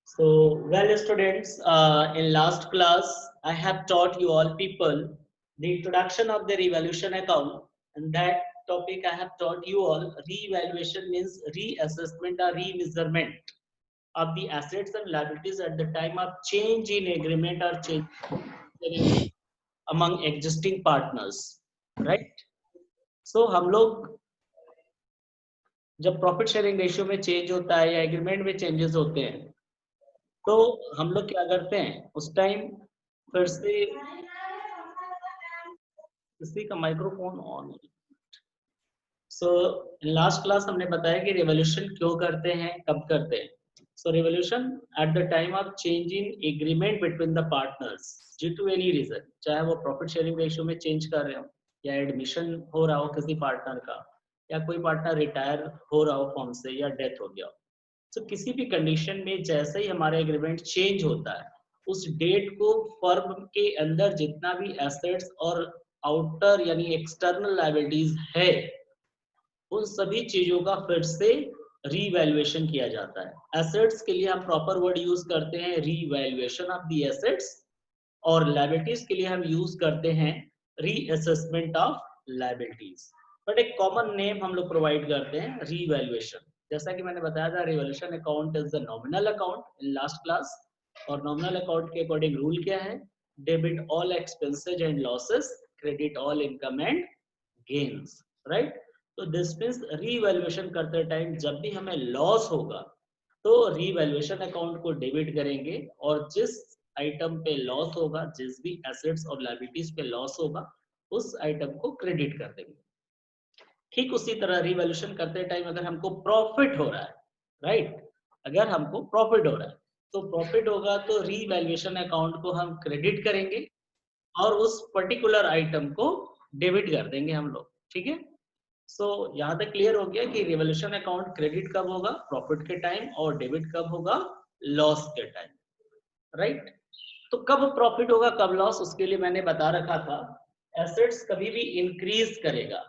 Well, students, in last class, I have taught you all people the introduction of the revaluation account. And that topic I have taught you all, revaluation means reassessment or remeasurement of the assets and liabilities at the time of change in agreement or change among existing partners, right? So हम लोग जब profit sharing ratio में change होता है या agreement में changes होते हैं, तो हम लोग क्या करते हैं उस टाइम फिर से किसी का माइक्रोफोन ऑन है। सो लास्ट क्लास हमने बताया कि रिवॉल्यूशन क्यों करते हैं, कब करते हैं। So revolution at the time of change in agreement between the partners due to any reason, चाहे वो प्रॉफिट शेयरिंग रेशियो में चेंज कर रहे हो या एडमिशन हो रहा हो किसी पार्टनर का या कोई पार्टनर रिटायर हो रहा हो फॉर्म से या डेथ हो गया हो। तो किसी भी कंडीशन में जैसे ही हमारा एग्रीमेंट चेंज होता है उस डेट को फर्म के अंदर जितना भी एसेट्स और आउटर यानी एक्सटर्नल लायबिलिटीज है उन सभी चीजों का फिर से रीवैल्यूएशन किया जाता है। एसेट्स के लिए हम प्रॉपर वर्ड यूज करते हैं रीवैल्यूएशन ऑफ द एसेट्स और लायबिलिटीज के लिए हम यूज करते हैं रीअसेसमेंट ऑफ लायबिलिटीज। बट एक कॉमन नेम हम लोग प्रोवाइड करते हैं रीवैल्यूएशन। जैसा कि मैंने बताया था revaluation account is the nominal account in last class. और नॉमिनल अकाउंट के अकॉर्डिंग रूल क्या है? Debit all expenses and losses, credit all income and gains, right? तो दिस मींस रीवैल्यूएशन करते टाइम जब भी हमें लॉस होगा तो रीवैल्यूएशन अकाउंट को डेबिट करेंगे और जिस आइटम पे लॉस होगा, जिस भी एसेट्स और लायबिलिटीज पे लॉस होगा उस आइटम को क्रेडिट कर देंगे। ठीक उसी तरह रिवैल्यूएशन करते टाइम अगर हमको प्रॉफिट हो रहा है, राइट, अगर हमको प्रॉफिट हो रहा है तो प्रॉफिट होगा तो रिवैल्यूएशन अकाउंट को हम क्रेडिट करेंगे और उस पर्टिकुलर आइटम को डेबिट कर देंगे हम लोग। ठीक है, सो यहाँ तक क्लियर हो गया कि रिवैल्यूएशन अकाउंट क्रेडिट कब होगा? प्रॉफिट के टाइम, और डेबिट कब होगा? लॉस के टाइम, राइट? तो कब प्रॉफिट होगा कब लॉस, उसके लिए मैंने बता रखा था एसेट्स कभी भी इंक्रीज करेगा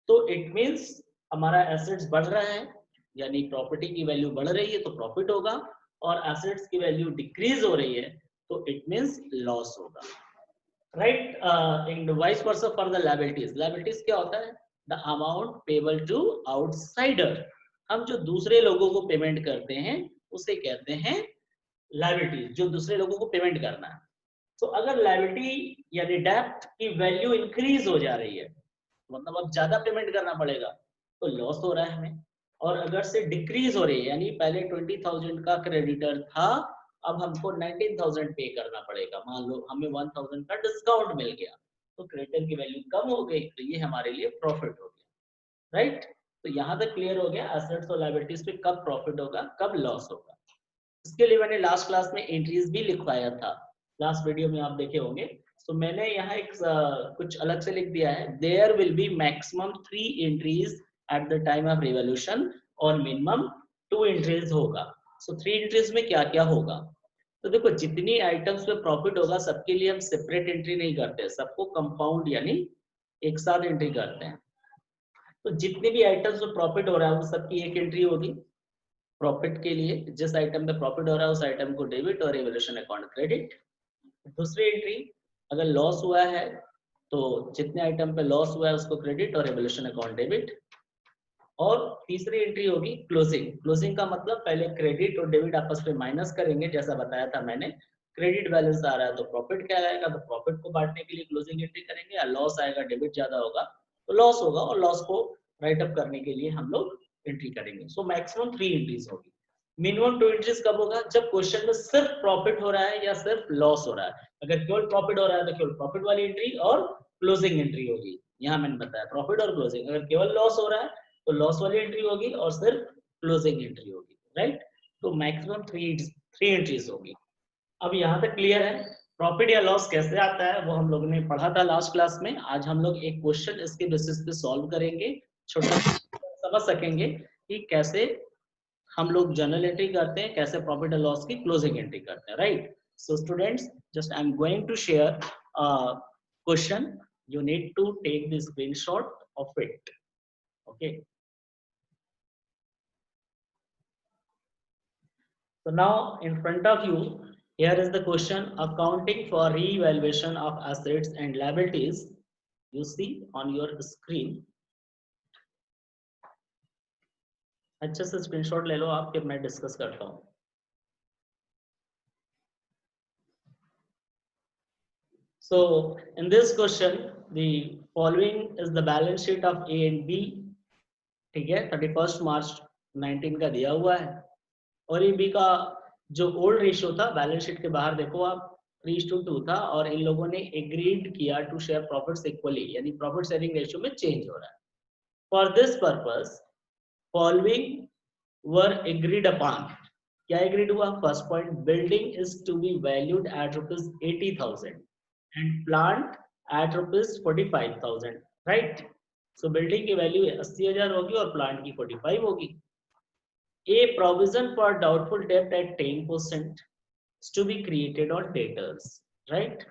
तो इट मींस हमारा एसेट्स बढ़ रहा है यानी प्रॉपर्टी की वैल्यू बढ़ रही है तो प्रॉफिट होगा, और एसेट्स की वैल्यू डिक्रीज हो रही है तो इट मींस लॉस होगा, right? In vice versa for the liabilities. Liabilities क्या होता है? The amount payable to outsider. हम जो दूसरे लोगों को पेमेंट करते हैं उसे कहते हैं लायबिलिटीज, जो दूसरे लोगों को पेमेंट करना है। तो अगर लायबिलिटी यानी डेब्ट की वैल्यू इंक्रीज हो जा रही है मतलब अब ज्यादा पेमेंट करना पड़ेगा तो लॉस हो रहा है हमें, और अगर से डिक्रीज हो रही है यानी पहले 20,000 का क्रेडिटर था अब हमको 19,000 पे करना पड़ेगा, मान लो हमें 1,000 का डिस्काउंट मिल गया तो क्रेडिटर की वैल्यू कम हो गई तो ये हमारे लिए प्रॉफिट हो गया, राइट? तो यहाँ तक क्लियर हो गया एसेट्स और लायबिलिटीज पे कब प्रॉफिट होगा कब लॉस होगा। इसके लिए मैंने लास्ट क्लास में एंट्रीज भी लिखवाया था, लास्ट वीडियो में आप देखे होंगे। तो मैंने यहाँ एक कुछ अलग से लिख दिया है, there will be maximum 3 entries at the time of revolution और मिनिमम 2 एंट्रीज होगा। सो 3 एंट्रीज में क्या क्या होगा? तो देखो जितनी आइटम्स पे प्रॉफिट होगा सबके लिए हम सेपरेट एंट्री नहीं करते, सबको कंपाउंड यानी एक साथ एंट्री करते हैं। तो जितने भी आइटम्स पे प्रॉफिट हो रहा है वो सबकी एक एंट्री होगी। प्रॉफिट के लिए जिस आइटम पे प्रॉफिट हो रहा है उस आइटम को डेबिट और रिवॉल्यूशन अकाउंट क्रेडिट। दूसरी एंट्री अगर लॉस हुआ है तो जितने आइटम पे लॉस हुआ है उसको क्रेडिट और रिवॉल्यूशन अकाउंट डेबिट। और तीसरी एंट्री होगी क्लोजिंग। क्लोजिंग का मतलब पहले क्रेडिट और डेबिट आपस में माइनस करेंगे, जैसा बताया था मैंने। क्रेडिट बैलेंस आ रहा है तो प्रॉफिट क्या आएगा, तो प्रॉफिट को बांटने के लिए क्लोजिंग एंट्री करेंगे, या लॉस आएगा डेबिट ज्यादा होगा तो लॉस होगा और लॉस को राइट अप करने के लिए हम लोग एंट्री करेंगे। सो मैक्सिमम 3 एंट्रीज होगी। मिनिमम 2 एंट्रीज कब होगा? जब क्वेश्चन में सिर्फ प्रॉफिट हो रहा है या सिर्फ लॉस हो रहा है। अगर केवल प्रॉफिट हो रहा है तो केवल प्रॉफिट वाली एंट्री और क्लोजिंग एंट्री होगी। यहाँ मैंने बताया प्रॉफिट और क्लोजिंग। अगर केवल लॉस हो रहा है तो लॉस वाली एंट्री होगी और सिर्फ क्लोजिंग एंट्री होगी, राइट? तो मैक्सिमम 3 एंट्रीज होगी। अब यहाँ तक क्लियर है? प्रॉफिट या लॉस कैसे आता है वो हम लोगों ने पढ़ा था लास्ट क्लास में। आज हम लोग एक क्वेश्चन इसके बेसिस पे सॉल्व करेंगे, छोटा समझ सकेंगे कि कैसे हम लोग जर्नल एंट्री करते हैं, कैसे प्रॉफिट और लॉस की क्लोजिंग एंट्री करते हैं, right? So students, just I am going to share question, you need to take the screenshot of it, okay? So now in front of you, here is the question: accounting for re-evaluation of assets and liabilities. You see on your screen. अच्छे से screenshot ले लो आप, फिर मैं discuss करता हूँ. So in this question, the following is the balance sheet of A and B. ठीक है, 31 मार्च 19 का दिया हुआ है, और ये बी का जो ओल्ड रेशियो था बैलेंस शीट के बाहर देखो आप 3:2 था, और इन लोगों ने एग्रीड किया टू शेयर प्रॉफिट्स इक्वली, यानी प्रॉफिट शेयरिंग रेशियो में चेंज हो रहा है. For this purpose following were agreed upon. क्या एग्रीड हुआ? First point, building is to be valued at ₹80,000 and plant at ₹45,000, right. So building की value 80,000 होगी और प्लांट की 45 होगी. A provision for doubtful debt at 10% is to be created on debtors, right?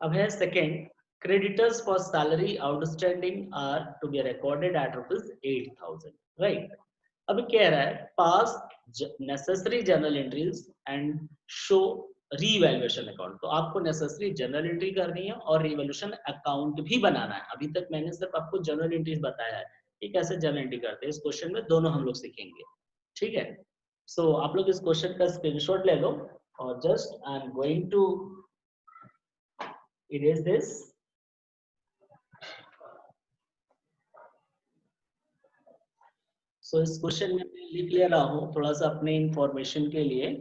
अब है second, creditors for salary outstanding are to be recorded at ₹8,000, right? अब कह रहा है pass necessary journal entries and show revaluation account. तो आपको necessary journal entry करनी है और revaluation account भी बनाना है. अभी तक मैंने सिर्फ आपको journal entries बताया है कि कैसे journal entry करते हैं. इस क्वेश्चन में दोनों हम लोग सीखेंगे, ठीक है. सो आप लोग इस क्वेश्चन का स्क्रीनशॉट ले लो और just I am going to erase this. So इस क्वेश्चन में मैं लिख ले रहा हूँ थोड़ा सा अपने इंफॉर्मेशन के लिए.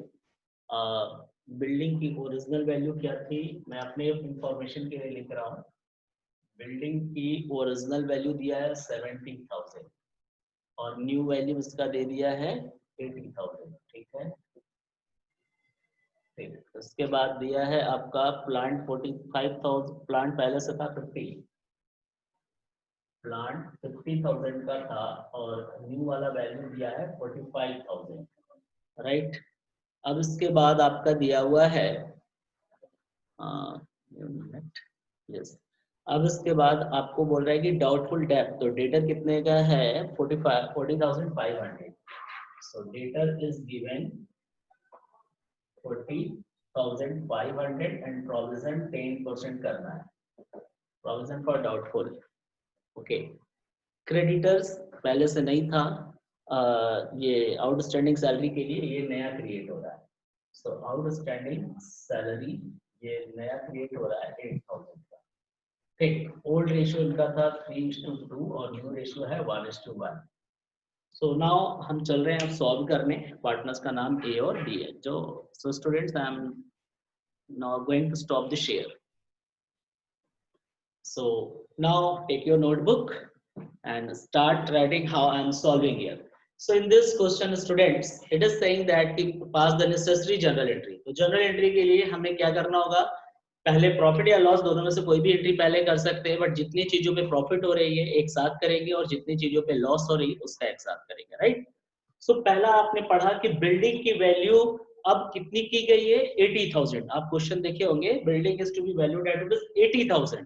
बिल्डिंग की ओरिजिनल वैल्यू क्या थी, मैं अपने इंफॉर्मेशन के लिए लिख रहा हूँ. बिल्डिंग की ओरिजिनल वैल्यू दिया है 70,000 और न्यू वैल्यू इसका दे दिया है 80,000, ठीक है. उसके बाद दिया है आपका प्लांट 45,000, प्लांट पहले से था 50, प्लांट 50,000 का था और न्यू वाला वैल्यू दिया है 45,000, राइट. अब इसके बाद आपका दिया हुआ है यस. अब इसके बाद आपको बोल रहा है कि डाउटफुल डेट, तो डेटर कितने का है 40,500. So debtor is given 40,500 and provision 10% करना है. Provision for doubtful, okay. Creditors पहले से नहीं था, ये आउटस्टैंडिंग सैलरी के लिए ये नया क्रिएट हो रहा है. सो आउटस्टैंडिंग सैलरी ये नया क्रिएट हो रहा है 8,000 का, ठीक. ओल्ड रेशियो इनका था 3:2 और न्यू रेशियो है 1:1. सो नाउ हम चल रहे हैं अब सॉल्व करने. पार्टनर्स का नाम ए और बी है. जो so students I am now going to stop the share. So now take your notebook and start writing how I am solving here. So in this question students, it is saying that to pass the necessary journal entry. तो journal entry के लिए हमें क्या करना होगा? पहले profit या loss दोनों में से कोई भी एंट्री पहले कर सकते हैं, बट जितनी चीजों पे प्रॉफिट हो रही है एक साथ करेंगे और जितनी चीजों पे लॉस हो रही है उसका एक साथ करेंगे, राइट. सो पहला आपने पढ़ा कि बिल्डिंग की वैल्यू अब कितनी की गई है 80,000. आप क्वेश्चन देखे होंगे, building is to be valued at 80,000,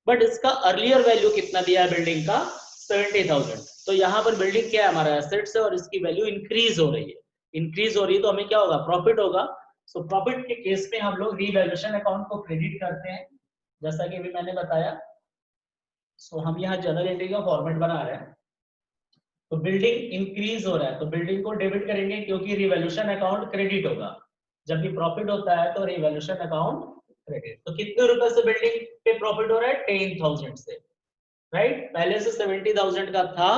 but इसका अर्लियर वैल्यू कितना दिया है बिल्डिंग का 70,000. तो यहाँ पर बिल्डिंग क्या है, हमारा एसेट्स है और इसकी वैल्यू इंक्रीज हो रही है. इंक्रीज हो रही है तो हमें क्या होगा, प्रॉफिट होगा. सो प्रॉफिट के केस में हम लोग रीवैल्यूएशन अकाउंट को क्रेडिट करते हैं जैसा कि अभी मैंने बताया. सो हम यहाँ जनरल एंट्री का फॉर्मेट बना रहे हैं. तो बिल्डिंग इंक्रीज हो रहा है तो बिल्डिंग को डेबिट करेंगे क्योंकि रीवैल्यूएशन अकाउंट क्रेडिट होगा. जब भी प्रॉफिट होता है तो रीवैल्यूएशन अकाउंट क्रेडिट. तो कितने रुपए से बिल्डिंग पे प्रॉफिट हो रहा है 10,000 से, राइट. पहले से 70,000 का था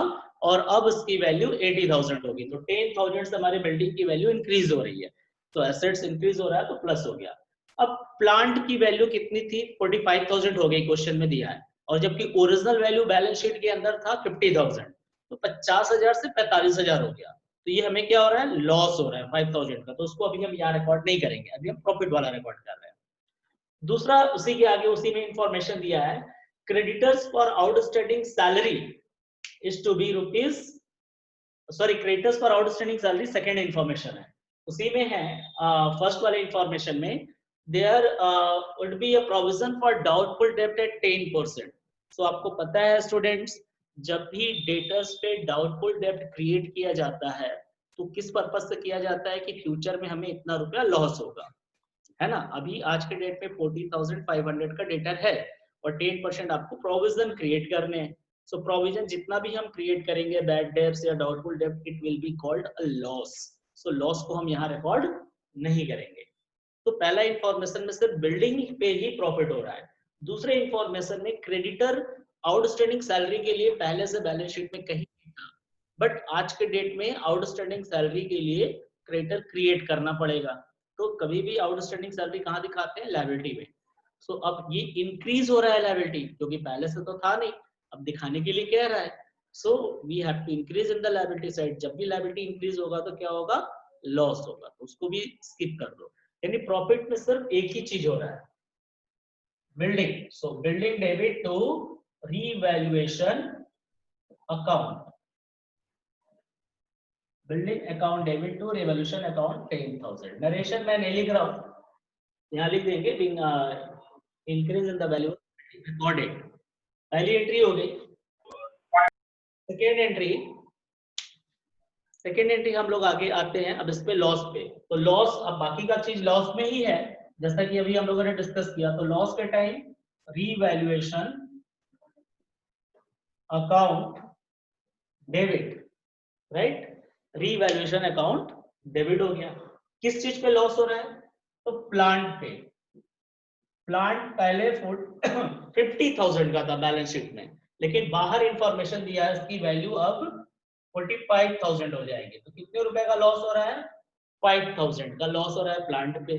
और अब इसकी वैल्यू 80,000 होगी. तो 10,000 से हमारी बिल्डिंग की वैल्यू इंक्रीज हो रही है. तो एसेट्स इंक्रीज हो रहा है तो प्लस हो गया. अब प्लांट की वैल्यू कितनी थी 45,000 हो गई, क्वेश्चन में दिया है, और जबकि ओरिजिनल वैल्यू बैलेंस शीट के अंदर था 50,000. तो 50,000 से 45,000 हो गया. तो ये हमें क्या हो रहा है, लॉस हो रहा है 5,000 का. तो उसको अभी हम यहाँ रिकॉर्ड नहीं करेंगे, अभी हम प्रॉफिट वाला रिकॉर्ड कर रहे हैं. दूसरा उसी के आगे उसी में इंफॉर्मेशन दिया है, creditors for outstanding salary is to be creditors for outstanding salary second information है. उसी में है फर्स्ट वाले इंफॉर्मेशन में there would be a provision for doubtful debt at 10%. सो आपको पता है स्टूडेंट्स, जब भी डेटर्स पे डाउटफुल डेब्ट क्रिएट किया जाता है तो किस पर्पज से किया जाता है कि फ्यूचर में हमें इतना रुपया लॉस होगा, है ना। अभी आज के डेट में 40,500 का डेटर है और 10% आपको प्रोविजन क्रिएट करने हैं। सो प्रोविजन जितना भी हम क्रिएट करेंगे बैड डेब्ट्स या डाउटफुल डेब्ट, it will be called a loss. So loss को हम यहाँ रिकॉर्ड नहीं करेंगे। तो पहला इंफॉर्मेशन में सिर्फ बिल्डिंग पे ही प्रॉफिट हो रहा है। दूसरे इंफॉर्मेशन में क्रेडिटर आउटस्टैंडिंग सैलरी के लिए पहले से बैलेंस शीट में कहीं नहीं था, बट आज के डेट में आउटस्टैंडिंग सैलरी के लिए क्रेडिटर क्रिएट करना पड़ेगा। तो कभी भी आउटस्टैंडिंग सैलरी कहाँ दिखाते हैं, लायबिलिटी में। सो अब ये इंक्रीज हो रहा है लायबिलिटी, क्योंकि पहले से तो था नहीं, अब दिखाने के लिए कह रहा है। So we have to increase in the liability side. जब भी लायबिलिटी इंक्रीज होगा तो क्या होगा, लॉस होगा, तो उसको भी स्किप कर दो। यानी प्रॉफिट में सिर्फ एक ही चीज हो रहा है, building. So building debit to revaluation account, building account debit to revolution account 10,000। Narration मैं नहीं लिख रहा हूं, यहाँ लिख देंगे increase in the value recorded. पहली एंट्री हो गई। सेकेंड एंट्री हम लोग आगे आते हैं अब इस पे लॉस पे। तो लॉस, अब बाकी का चीज लॉस में ही है जैसा कि अभी हम लोगों ने डिस्कस किया। तो लॉस के time revaluation account debit, right, revaluation account debit हो गया। किस चीज पे लॉस हो रहा है, तो प्लांट पे। प्लांट पहले 50,000 का था बैलेंस शीट में, लेकिन बाहर इंफॉर्मेशन दिया है इसकी वैल्यू अब 45,000 हो जाएगी। तो कितने रुपए का लॉस हो रहा है, 5,000 का लॉस हो रहा है प्लांट पे।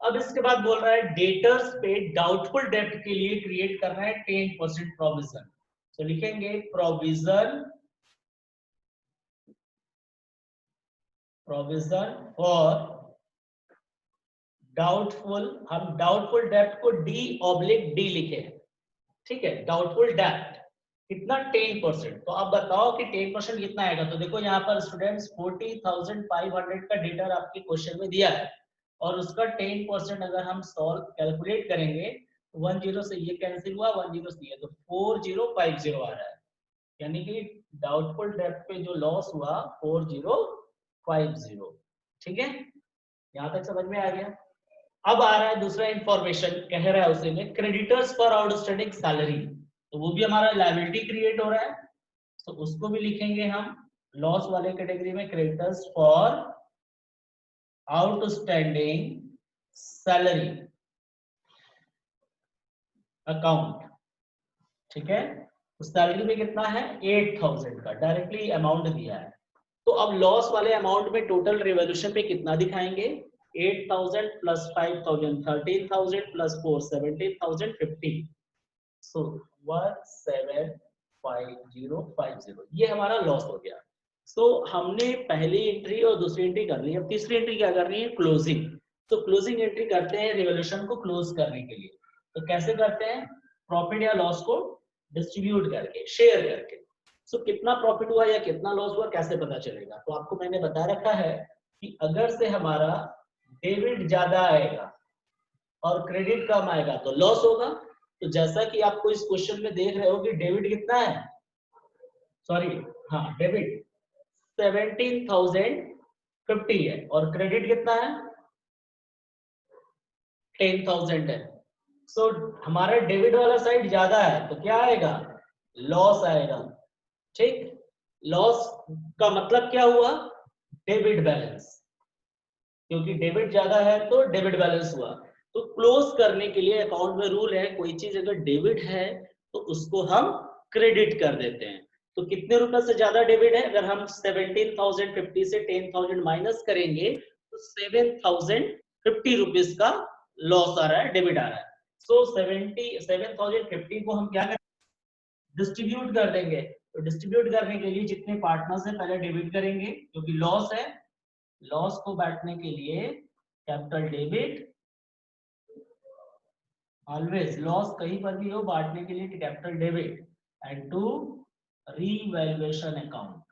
अब इसके बाद बोल रहा है डेटर्स पे डाउटफुल डेब्ट के लिए क्रिएट करना है 10% प्रोविजन। तो लिखेंगे प्रोविजन फॉर डाउटफुल, हम डाउटफुल डेब्ट को D/D लिखे, ठीक है। डाउटफुल डेब्ट कितना, 10%। तो आप बताओ कि 10% कितना आएगा। तो देखो यहाँ पर स्टूडेंट्स 40,500 का डेटर आपके क्वेश्चन में दिया है और उसका 10% अगर हम सॉल्व कैलकुलेट करेंगे, 10 से ये कैंसिल हुआ, 10 से ये, तो 4050 आ रहा है। यानी कि डाउटफुल डेब्ट पे जो लॉस हुआ 4050, ठीक है। यहाँ तक समझ में आ गया। अब आ रहा है दूसरा इंफॉर्मेशन, कह रहा है उसे में क्रेडिटर्स फॉर आउटस्टैंडिंग सैलरी। तो वो भी हमारा लायबिलिटी क्रिएट हो रहा है, तो उसको भी लिखेंगे हम लॉस वाले कैटेगरी में, creditors for outstanding salary account, ठीक है। तो सैलरी में कितना है, 8,000 का डायरेक्टली अमाउंट दिया है। तो अब लॉस वाले अमाउंट में टोटल रिवॉल्यूशन पे कितना दिखाएंगे, 8,000 प्लस 5,000 13,000 प्लस 4 17,000 50। सो 175050 ये हमारा लॉस हो गया। सो हमने पहली एंट्री और दूसरी एंट्री कर ली। अब तीसरी एंट्री क्या करनी है, क्लोजिंग। तो क्लोजिंग एंट्री करते हैं रिवॉल्यूशन को क्लोज करने के लिए। तो कैसे करते हैं, प्रॉफिट या लॉस को डिस्ट्रीब्यूट करके, शेयर करके। सो कितना प्रॉफिट हुआ या कितना लॉस हुआ कैसे पता चलेगा, तो आपको मैंने बता रखा है कि अगर से हमारा डेबिट ज्यादा आएगा और क्रेडिट कम आएगा तो लॉस होगा। तो जैसा कि आपको इस क्वेश्चन में देख रहे हो कि डेबिट कितना है, सॉरी हाँ डेबिट 17,050 है और क्रेडिट कितना है 10,000 है। सो हमारा डेबिट वाला साइड ज्यादा है तो क्या आएगा, लॉस आएगा, ठीक। लॉस का मतलब क्या हुआ, डेबिट बैलेंस, क्योंकि डेबिट ज्यादा है तो डेबिट बैलेंस हुआ। तो क्लोज करने के लिए अकाउंट में रूल है, कोई चीज अगर डेबिट है तो उसको हम क्रेडिट कर देते हैं। तो कितने रुपए से ज्यादा डेबिट है, अगर हम 17,050 से 10,000 माइनस करेंगे तो 7,050 रुपीज का लॉस आ रहा है, डेबिट आ रहा है। सो 7,050 को हम क्या करेंगे, डिस्ट्रीब्यूट कर देंगे। तो डिस्ट्रीब्यूट करने के लिए जितने पार्टनर्स है पहले डेबिट करेंगे, क्योंकि लॉस है, लॉस को बांटने के लिए कैपिटल डेबिट, ऑलवेज लॉस कहीं पर भी हो बांटने के लिए capital debit, and to revaluation account,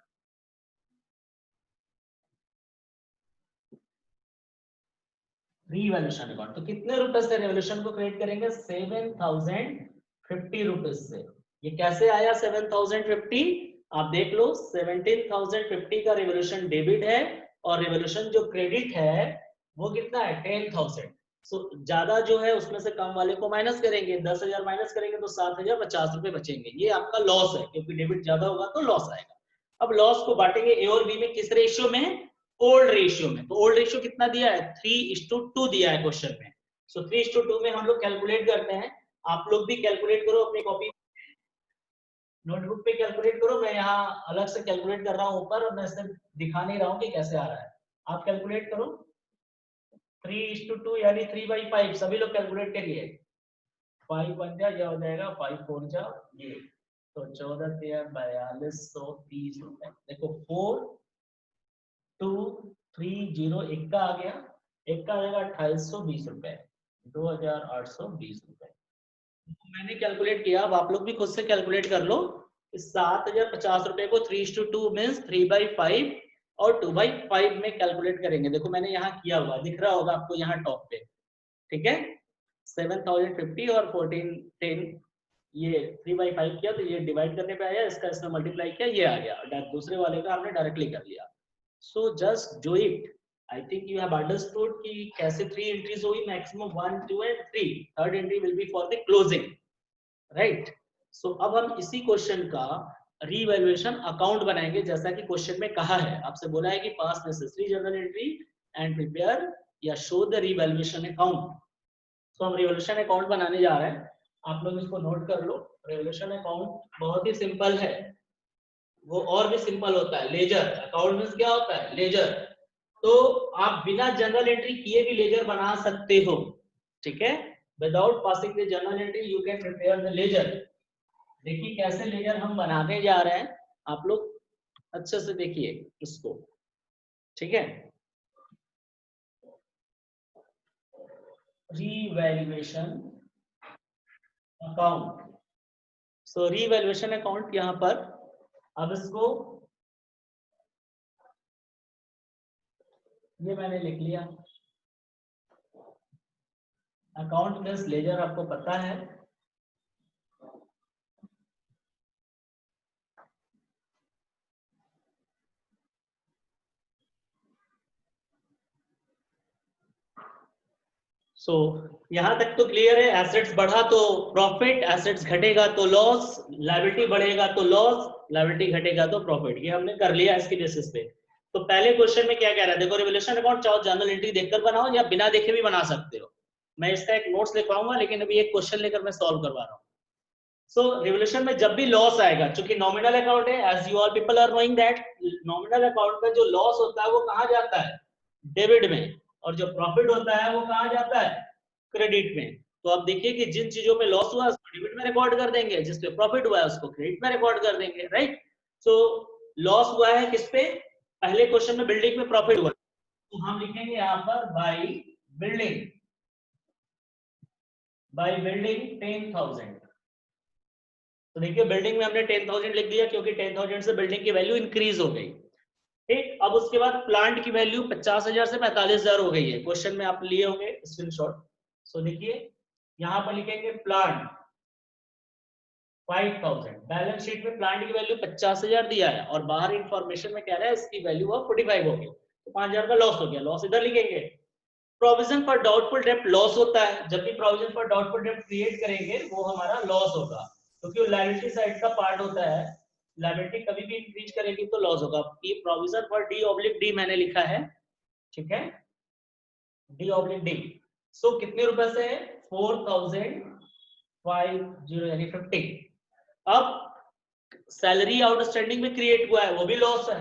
revaluation account. तो कितने रुपए से रिवॉल्यूशन को क्रिएट करेंगे, 7,050 रुपीज से। ये कैसे आया 7,050, आप देख लो 17,050 का रिवोल्यूशन डेबिट है और रिवोल्यूशन जो क्रेडिट है वो कितना है 10,000। सो ज्यादा जो है उसमें से कम वाले को माइनस करेंगे, 10,000 माइनस करेंगे तो 7,050 रुपए बचेंगे। ये आपका लॉस है क्योंकि डेबिट ज्यादा होगा तो लॉस आएगा। अब लॉस को बांटेंगे ए और बी में, किस रेशियो में? ओल्ड रेशियो में। तो ओल्ड रेशियो कितना दिया है? 3:2 दिया है क्वेश्चन में। सो 3:2 में हम लोग कैलकुलेट करते हैं। आप लोग भी कैलकुलेट करो अपनी कॉपी नोटबुक पे कैलकुलेट करो। मैं यहाँ अलग से कैलकुलेट कर रहा हूँ ऊपर और मैं इससे दिखा नहीं रहा हूँ कि कैसे आ रहा है। आप कैलकुलेट करो 3:2 यानी 3/5। सभी लोग कैलकुलेट करिए। 5 1 जा क्या हो जाएगा, 5 4 जा ये, तो 14 3 4230 रुपए। देखो 4 2 3 0 एक का आ गया, एक का आ जाएगा 2820 रुपए, 2820 रुपए। मैंने कैलकुलेट किया, अब आप लोग भी खुद से कैलकुलेट कर लो। 7,050 रुपए को 3:2 मीन्स 3/5 और 2/5 में कैलकुलेट करेंगे। देखो मैंने यहाँ किया हुआ दिख रहा होगा आपको यहाँ टॉप पे, ठीक है। 7,050 और 1410 ये 3/5 किया तो ये डिवाइड करने पे आया, इसका इसमें मल्टीप्लाई किया ये आ गया, दूसरे वाले का हमने डायरेक्टली कर लिया। So just do it. I think you have understood कि कैसे 3 एंट्रीज हुई, maximum 1 2 and 3। Third entry will be for the closing, right. So अब हम इसी क्वेश्चन का रीवैल्यूएशन अकाउंट बनाएंगे जैसा कि क्वेश्चन में कहा है। आपसे बोला है कि पास necessary journal entry and prepare या शो द रीवैल्यूएशन अकाउंट। तो हम रिवोल्यूशन अकाउंट बनाने जा रहे हैं, आप लोग इसको नोट कर लो। रिवोल्यूशन अकाउंट बहुत ही सिंपल है, वो और भी सिंपल होता है। लेजर अकाउंट में क्या होता है? लेजर। तो आप बिना जनरल एंट्री किए भी लेजर बना सकते हो, ठीक है। Without passing the journal entry you can prepare the ledger. देखिए कैसे लेजर हम बनाने जा रहे हैं, आप लोग अच्छे से देखिए इसको, ठीक है। Revaluation account. So revaluation account यहाँ पर, अब इसको ये मैंने लिख लिया। अकाउंट मींस लेजर, आपको पता है। सो यहां तक तो क्लियर है। एसेट्स बढ़ा तो प्रॉफिट, एसेट्स घटेगा तो लॉस, लायबिलिटी बढ़ेगा तो लॉस, लायबिलिटी घटेगा तो प्रॉफिट। ये हमने कर लिया इसके बेसिस पे। तो पहले क्वेश्चन में क्या कह रहा है, देखो रिवोल्यूशन अकाउंट चाहो जर्नल एंट्री देखकर बनाओ या बिना देखे भी बना सकते हो। मैं इसका एक नोट्स लिखवाऊंगा लेकिन अभी एक क्वेश्चन लेकर मैं सॉल्व करवा रहा हूँ। सो रिवोल्यूशन में जब भी लॉस आएगा, चूंकि नॉमिनल अकाउंट है, as you all people are knowing that nominal account में जो लॉस होता है वो कहाँ जाता है? डेबिट में। और जो प्रॉफिट होता है वो कहाँ जाता है? क्रेडिट में। तो आप देखिए कि जिन चीजों में लॉस हुआ उसको डेबिट में रिकॉर्ड कर देंगे, जिसपे प्रॉफिट हुआ है उसको क्रेडिट में रिकॉर्ड कर देंगे, राइट। सो लॉस हुआ है किस पे? पहले क्वेश्चन में बिल्डिंग में प्रॉफिट हुआ, तो हम लिखेंगे यहाँ पर बिल्डिंग बाई बिल्डिंग 10,000। तो देखिए बिल्डिंग में हमने 10,000 लिख दिया क्योंकि 10,000 से बिल्डिंग की वैल्यू इंक्रीज हो गई, ठीक। अब उसके बाद प्लांट की वैल्यू 50,000 से 45,000 हो गई है। क्वेश्चन में आप लिए होंगे स्क्रीनशॉट। सो देखिए यहां पर लिखेंगे प्लांट 5,000। बैलेंस शीट में प्लांट की वैल्यू 50,000 दिया है और बाहर इंफॉर्मेशन में कह रहा है इसकी वैल्यू अब 45 हो गई, तो 5,000 का लॉस हो गया, लॉस इधर लिखेंगे। प्रोविजन फॉर डाउटफुल डेब्ट लॉस होता है, जब भी प्रोविजन फॉर डाउटफुल डेब्ट क्रिएट करेंगे वो हमारा लॉस होगा क्योंकि वो लायबिलिटी साइड का पार्ट होता है। लायबिलिटी कभी भी इंक्रीज करेगी तो लॉस होगा। ये प्रोविजन फॉर डी मैंने लिखा है, ठीक है, डी। सो कितने रुपए से? 4,500 यानी 50। अब सैलरी आउटस्टैंडिंग में क्रिएट हुआ है, वो भी लॉस है,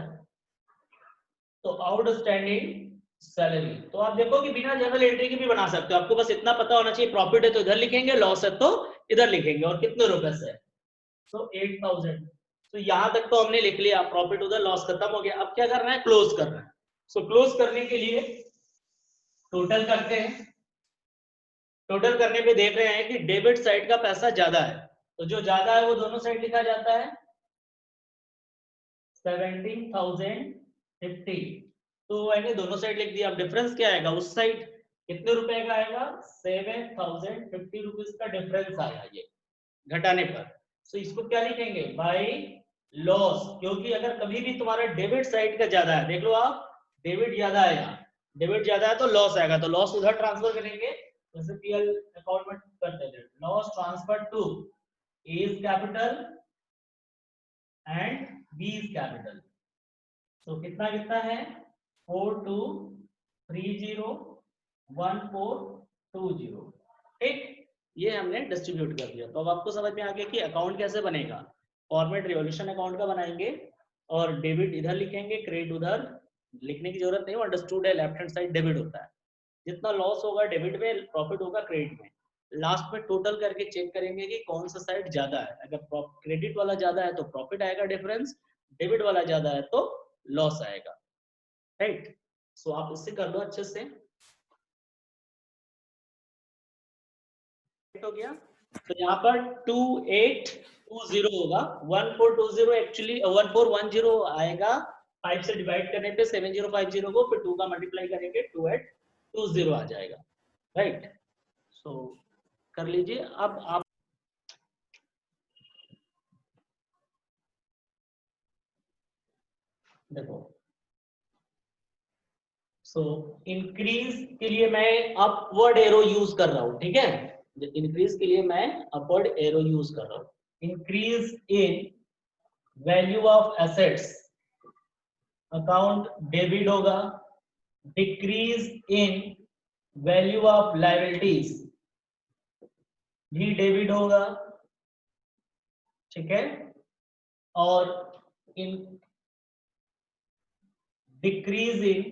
तो आउटस्टैंडिंग सैलरी। तो आप देखो कि बिना जर्नल एंट्री के भी बना सकते हो, आपको बस इतना पता होना चाहिए प्रॉफिट है तो इधर लिखेंगे, लॉस है तो इधर लिखेंगे, और कितने रुपए से? तो 8,000। तो यहां तक तो हमने लिख लिया, प्रॉफिट उधर, लॉस खत्म हो गया। अब क्या करना है? क्लोज करना है। सो क्लोज करने के लिए टोटल करते हैं। टोटल करने पे देख रहे हैं कि डेबिट साइड का पैसा ज्यादा है, तो जो ज्यादा है वो दोनों साइड लिखा जाता है 17,050। तो मैंने दोनों साइड लिख दिया। अब डिफरेंस क्या आएगा? उस साइड कितने रुपए का आएगा? 7,050 रुपीज का डिफरेंस आया ये घटाने पर। तो इसको क्या लिखेंगे? बाई लॉस, क्योंकि अगर कभी भी तुम्हारा डेबिट साइड का ज्यादा है, देख लो आप, डेबिट ज्यादा है, यहाँ डेबिट ज्यादा है तो लॉस आएगा, तो लॉस उधर ट्रांसफर करेंगे, जैसे पीएल अकाउंट में करते थे, loss transfer to A is capital and B is capital. तो कितना कितना है 42301420, ठीक, ये हमने डिस्ट्रीब्यूट कर दिया। तो अब आपको समझ में आ गया कि अकाउंट कैसे बनेगा। फॉर्मेट रिवॉल्यूशन अकाउंट का बनाएंगे और डेबिट इधर लिखेंगे, क्रेडिट उधर, लिखने की जरूरत नहीं, अंडरस्टूड है, लेफ्ट हैंड साइड डेबिट होता है, जितना लॉस होगा डेबिट में, प्रॉफिट होगा क्रेडिट में। लास्ट में टोटल करके चेक करेंगे कि कौन सा साइड ज्यादा है, अगर क्रेडिट वाला ज्यादा है तो प्रॉफिट आएगा डिफरेंस, डेबिट वाला ज्यादा है तो लॉस आएगा, राइट। सो आप इससे कर लो अच्छे से, हो गया। तो यहाँ पर 2820 होगा, 1420 एक्चुअली 1410 आएगा, 5 से डिवाइड करने पे 7050 को, फिर 2 का मल्टीप्लाई करेंगे 2820 आ जाएगा, राइट। सो कर लीजिए। अब आप देखो, सो इंक्रीज के लिए मैं अपवर्ड एरो यूज कर रहा हूं, ठीक है, इंक्रीज के लिए मैं अपवर्ड एरो यूज कर रहा हूं। Increase in value of assets account debit होगा, decrease in value of liabilities भी डेबिट होगा, ठीक है, और in decrease in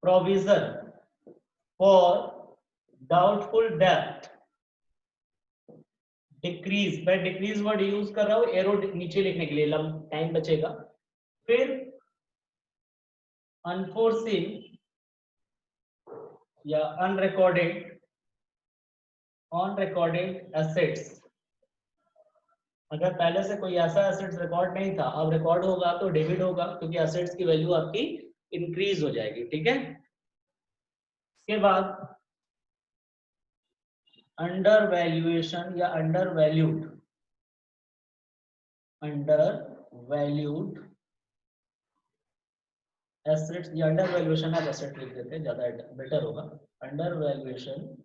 provision for doubtful डेब्ट, डिक्रीज, मैं डिक्रीज वर्ड यूज कर रहा हूं एरो नीचे लिखने के लिए, टाइम बचेगा। फिर अनफोर्सिन या अनरिकॉर्डेड, ऑन रिकॉर्डेड एसेट्स, अगर पहले से कोई ऐसा एसेट्स रिकॉर्ड नहीं था, अब रिकॉर्ड होगा तो डेबिट होगा, क्योंकि एसेट्स की वैल्यू आपकी इंक्रीज हो जाएगी, ठीक है। इसके बाद अंडर वैल्यूएशन या under valued, under valued assets या अंडर वैल्यूएशन ऑफ एसेट लिख देते हैं, ज्यादा बेटर होगा, under valuation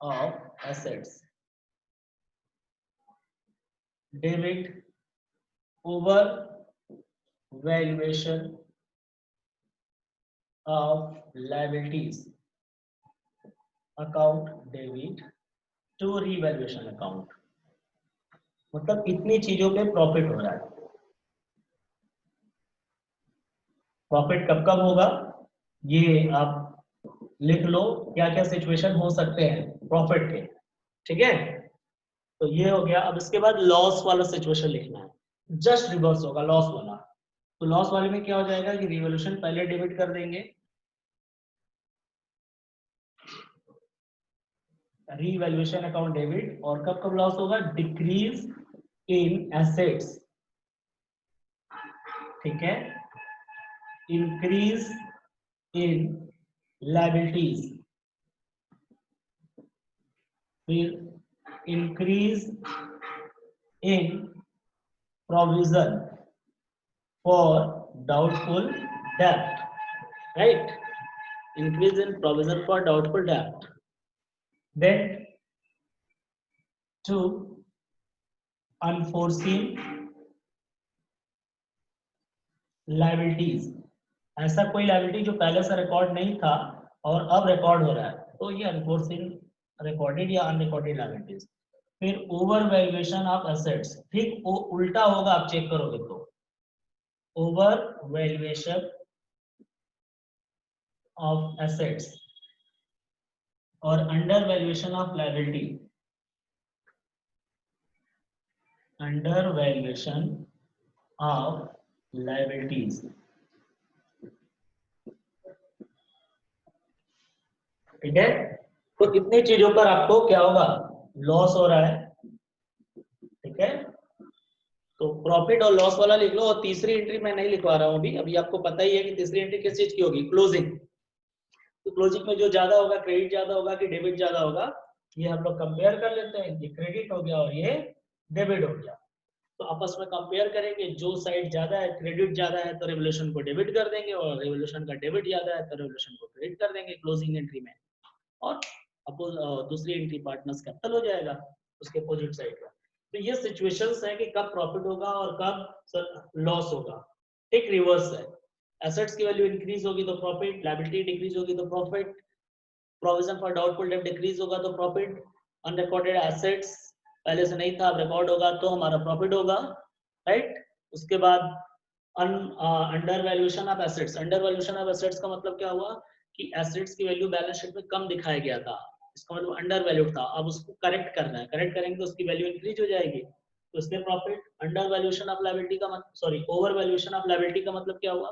of assets debit over valuation of liabilities account debit to revaluation account, मतलब इतनी चीजों पे प्रॉफिट हो रहा है। प्रॉफिट कब कब होगा ये आप लिख लो, क्या क्या सिचुएशन हो सकते हैं प्रॉफिट के, ठीक है। तो ये हो गया। अब इसके बाद लॉस वाला सिचुएशन लिखना है, जस्ट रिवर्स होगा लॉस वाला। तो लॉस वाले में क्या हो जाएगा कि रिवॉल्यूशन पहले डेबिट कर देंगे, रीवैल्यूएशन अकाउंट डेबिट, और कब कब लॉस होगा, डिक्रीज इन एसेट्स, ठीक है, इंक्रीज इन लायबिलिटीज, फिर increase in provision for doubtful डेब्ट, right, increase in provision for doubtful debt, then to unforeseen liabilities, ऐसा कोई लायबिलिटी जो पहले से रिकॉर्ड नहीं था और अब रिकॉर्ड हो रहा है, तो ये अनफोर्सिन रिकॉर्डेड या अनरिकॉर्डेड लायबिलिटीज। फिर ओवर वैल्यूएशन ऑफ एसेट्स, ठीक उल्टा होगा, आप चेक करोगे तो ओवर वैल्यूएशन ऑफ एसेट्स और under valuation of liability, under valuation of liabilities, ठीक है। तो इतनी चीजों पर आपको क्या होगा, लॉस हो रहा है, ठीक है। तो प्रॉफिट और लॉस वाला लिख लो, और तीसरी एंट्री मैं नहीं लिखवा रहा हूं अभी, अभी आपको पता ही है कि तीसरी एंट्री किस चीज की होगी, क्लोजिंग। तो क्लोजिंग में जो ज्यादा होगा, क्रेडिट ज्यादा होगा कि डेबिट ज्यादा होगा, ये हम लोग कंपेयर कर लेते हैं, ये क्रेडिट हो गया और ये डेबिट हो गया। तो आपस में कंपेयर करेंगे, जो साइड ज्यादा है, क्रेडिट ज्यादा है तो रेवोल्यूशन को डेबिट कर देंगे, और रेवोल्यूशन का डेबिट ज्यादा है तो रेवोल्यूशन को क्रेडिट कर देंगे क्लोजिंग एंट्री में, और दूसरी एंट्री पार्टनर्स कैपिटल हो जाएगा उसके अपोजिट साइड का। तो ये सिचुएशंस है कि कब प्रॉफिट होगा और कब लॉस होगा। ठीक रिवर्स है, एसेट्स की वैल्यू इंक्रीज होगी तो प्रॉफिट, लायबिलिटी डिक्रीज होगी तो profit, provision for doubtful debt decrease होगा तो प्रॉफिट, अनरिकॉर्डेड एसेट्स पहले से नहीं था अब रिकॉर्ड होगा तो हमारा प्रॉफिट होगा, राइट। उसके बाद under valuation of assets, under valuation of assets का मतलब क्या हुआ कि एसेट्स की वैल्यू बैलेंस शीट में कम दिखाया गया था, इसका मतलब अंडर वैल्यूड था, अब उसको करेक्ट करना है, करेक्ट करेंगे तो उसकी वैल्यू इंक्रीज हो जाएगी, तो इसमें profit. Under valuation of liability का मतलब, sorry, over valuation of liability का मतलब क्या हुआ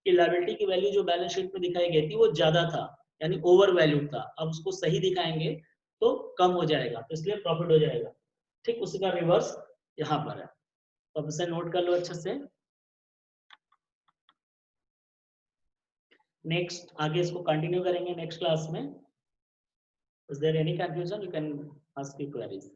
कि लायबिलिटी की वैल्यू जो बैलेंस शीट में दिखाई गई थी वो ज्यादा था, यानी ओवर वैल्यूड था, अब उसको सही दिखाएंगे तो कम हो जाएगा, तो इसलिए प्रॉफिट हो जाएगा। ठीक उसी का रिवर्स यहाँ पर है, तो अब इसे नोट कर लो अच्छे से। नेक्स्ट आगे इसको कंटिन्यू करेंगे नेक्स्ट क्लास में। Is there any confusion, you can ask your queries.